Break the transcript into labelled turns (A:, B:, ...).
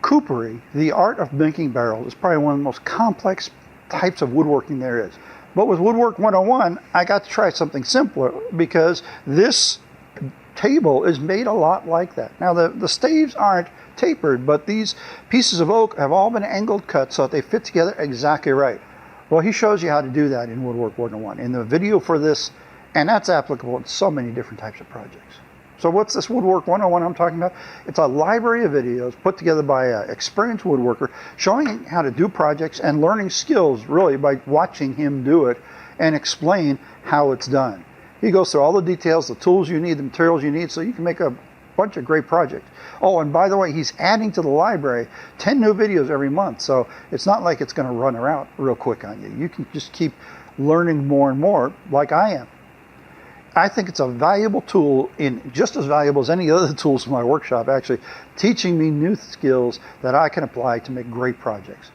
A: Coopery, the art of making barrels, is probably one of the most complex types of woodworking there is. But with Woodwork 101, I got to try something simpler because this table is made a lot like that. Now the staves aren't tapered, but these pieces of oak have all been angled cut so that they fit together exactly right. Well, he shows you how to do that in Woodwork 101 in the video for this, and that's applicable in so many different types of projects. So what's this Woodwork 101 I'm talking about? It's a library of videos put together by an experienced woodworker showing how to do projects and learning skills really by watching him do it and explain how it's done. He goes through all the details, the tools you need, the materials you need, so you can make a bunch of great projects. Oh, and by the way, he's adding to the library 10 new videos every month, so it's not like it's going to run out real quick on you. You can just keep learning more and more like I am. I think it's a valuable tool, just as valuable as any other tools in my workshop, actually, teaching me new skills that I can apply to make great projects.